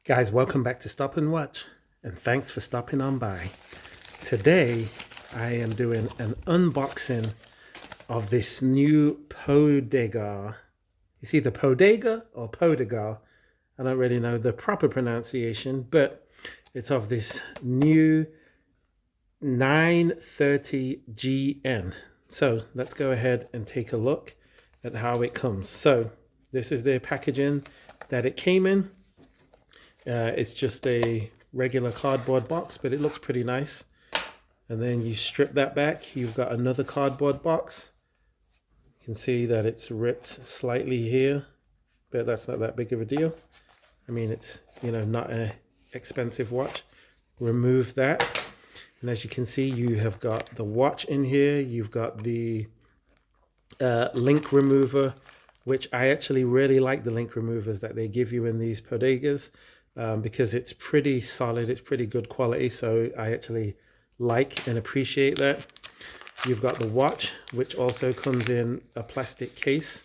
Guys, welcome back to Stop and Watch, and thanks for stopping on by. Today, I am doing an unboxing of this new Poedagar. It's either Poedagar or Poedagar. I don't really know the proper pronunciation, but it's of this new 930GN. So let's go ahead and take a look at how it comes. So this is the packaging that it came in. It's just a regular cardboard box, but it looks pretty nice. And then you strip that back, you've got another cardboard box. You can see that it's ripped slightly here, but that's not that big of a deal. I mean, it's, not an expensive watch. Remove that. And as you can see, you have got the watch in here. You've got the link remover, which I actually really like the link removers that they give you in these Poedagars. Because it's pretty solid, it's pretty good quality, so I actually like and appreciate that. You've got the watch, which also comes in a plastic case.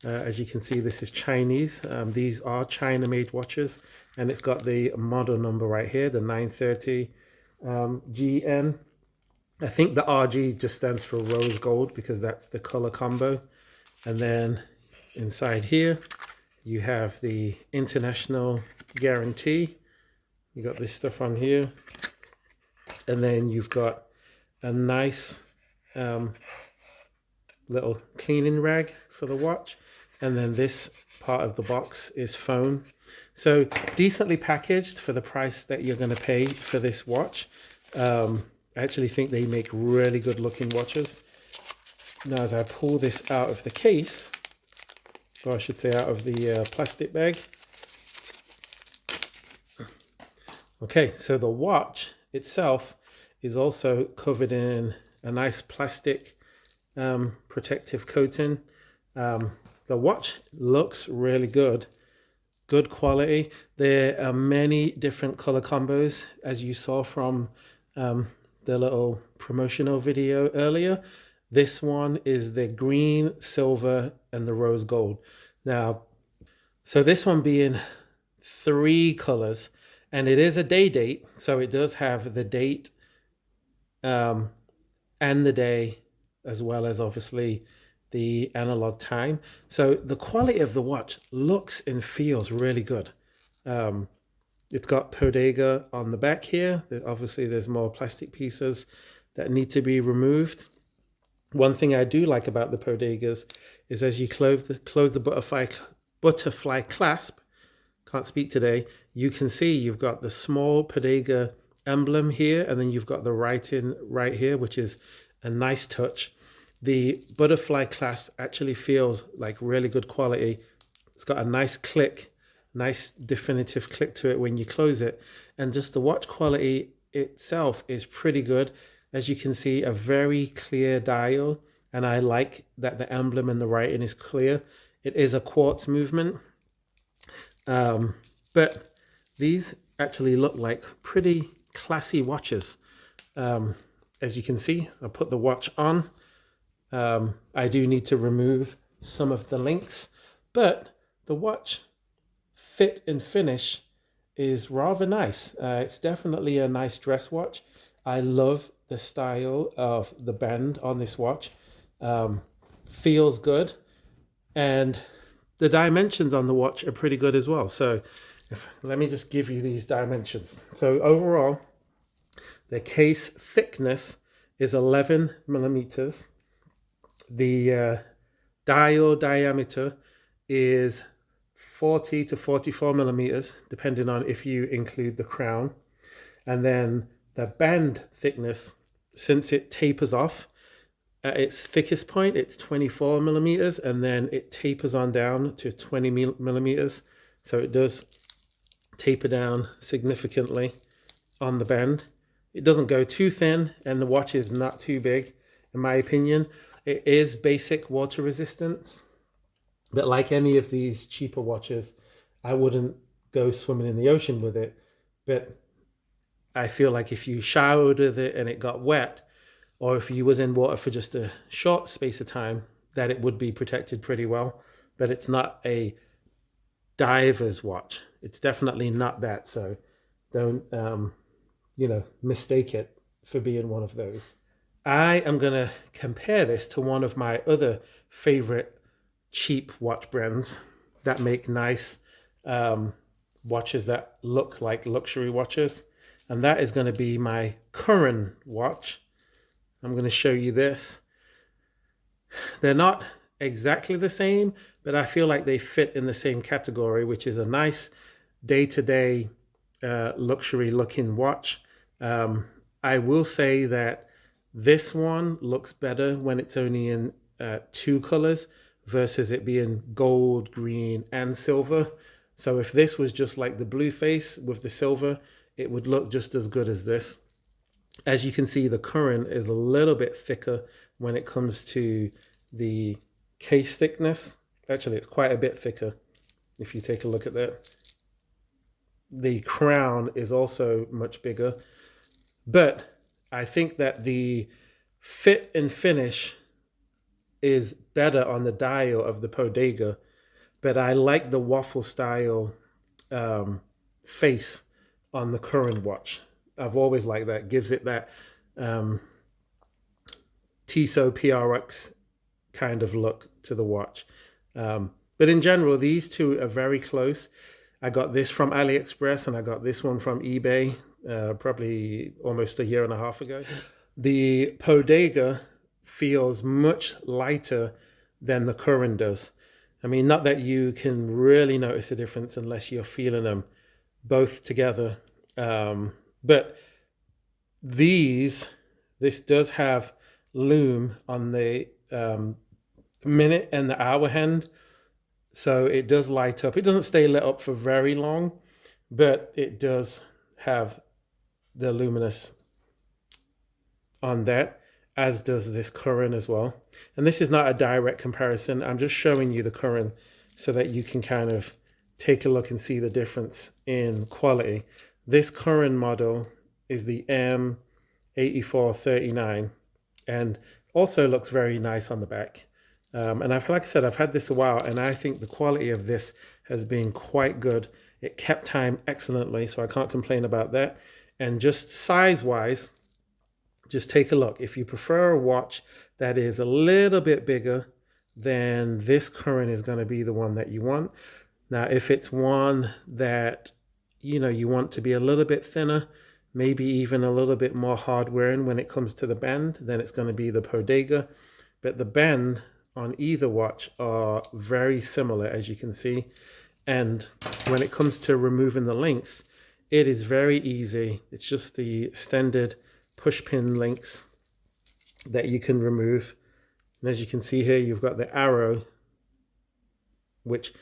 As you can see, this is Chinese. These are China-made watches, and it's got the model number right here, the 930 GN. I think the RG just stands for rose gold because that's the color combo. And then inside here, you have the international guarantee. You got this stuff on here, and then you've got a nice little cleaning rag for the watch, and then this part of the box is foam. So decently packaged for the price that you're going to pay for this watch. I actually think they make really good looking watches. Now as I pull this out of the case, or I should say out of the plastic bag. Okay, so the watch itself is also covered in a nice plastic protective coating. The watch looks really good, good quality. There are many different color combos, as you saw from the little promotional video earlier. This one is the green, silver, and the rose gold. Now, so this one being 3 colors, and it is a day date, so it does have the date and the day, as well as obviously the analog time. So the quality of the watch looks and feels really good. It's got Poedagar on the back here. Obviously, there's more plastic pieces that need to be removed. One thing I do like about the Poedagars is as you close the butterfly clasp, can't speak today, you can see you've got the small Poedagar emblem here, and then you've got the writing right here, which is a nice touch. The butterfly clasp actually feels like really good quality. It's got a nice click, nice definitive click to it when you close it, and just the watch quality itself is pretty good. As you can see, a very clear dial, and I like that the emblem and the writing is clear. It is a quartz movement, but these actually look like pretty classy watches. As you can see, I'll put the watch on. I do need to remove some of the links, but the watch fit and finish is rather nice. It's definitely a nice dress watch. I love the style of the band on this watch. Feels good, and the dimensions on the watch are pretty good as well. So let me just give you these dimensions. So overall, the case thickness is 11 millimeters. The dial diameter is 40 to 44 millimeters, depending on if you include the crown. And then the band thickness, since it tapers off at its thickest point, it's 24 millimeters, and then it tapers on down to 20 millimeters. So it does taper down significantly on the band. It doesn't go too thin, and the watch is not too big, in my opinion. It is basic water resistance, but like any of these cheaper watches, I wouldn't go swimming in the ocean with it. But I feel like if you showered with it and it got wet, or if you was in water for just a short space of time, that it would be protected pretty well. But it's not a diver's watch. It's definitely not that, so don't mistake it for being one of those. I am going to compare this to one of my other favorite cheap watch brands that make nice watches that look like luxury watches, and that is going to be my Curren watch. I'm going to show you this. They're not exactly the same, but I feel like they fit in the same category, which is a nice day-to-day luxury looking watch. I will say that this one looks better when it's only in two colors versus it being gold, green, and silver. So if this was just like the blue face with the silver, it would look just as good as this. As you can see, the Curren is a little bit thicker when it comes to the case thickness. Actually, it's quite a bit thicker if you take a look at that. The crown is also much bigger, but I think that the fit and finish is better on the dial of the Poedagar, but I like the waffle style face on the Curren watch. I've always liked that. Gives it that Tissot PRX kind of look to the watch. But in general, these two are very close. I got this from AliExpress and I got this one from eBay probably almost a year and a half ago. The Poedagar feels much lighter than the Curren does. I mean, not that you can really notice a difference unless you're feeling them both together. But this does have lume on the minute and the hour hand. So it does light up. It doesn't stay lit up for very long, but it does have the luminous on that, as does this Curren as well. And this is not a direct comparison. I'm just showing you the Curren so that you can kind of take a look and see the difference in quality. This Curren model is the M8439 and also looks very nice on the back. And like I said, I've had this a while and I think the quality of this has been quite good. It kept time excellently, so I can't complain about that. And just size-wise, just take a look. If you prefer a watch that is a little bit bigger, then this Curren is going to be the one that you want. Now, if it's one that, you want to be a little bit thinner, maybe even a little bit more hard-wearing when it comes to the band, then it's going to be the Poedagar. But the band on either watch are very similar, as you can see. And when it comes to removing the links, it is very easy. It's just the standard push pin links that you can remove. And as you can see here, you've got the arrow, which,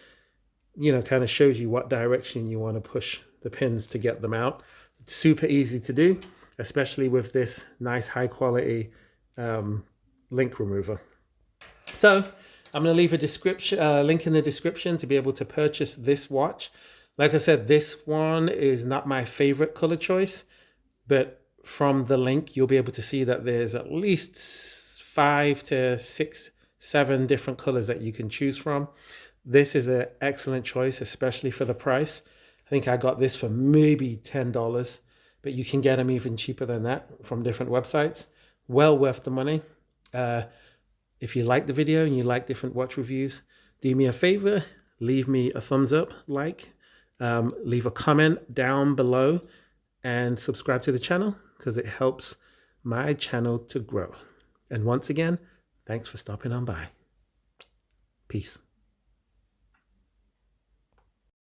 kind of shows you what direction you want to push the pins to get them out. It's super easy to do, especially with this nice high quality link remover. So I'm going to leave a link in the description to be able to purchase this watch. Like I said, this one is not my favorite color choice, but from the link, you'll be able to see that there's at least 5 to 6, 7 different colors that you can choose from. This is an excellent choice, especially for the price. I think I got this for maybe $10, but you can get them even cheaper than that from different websites. Well worth the money. If you like the video and you like different watch reviews, do me a favor, leave me a thumbs up, leave a comment down below and subscribe to the channel because it helps my channel to grow. And once again, thanks for stopping on by. Peace.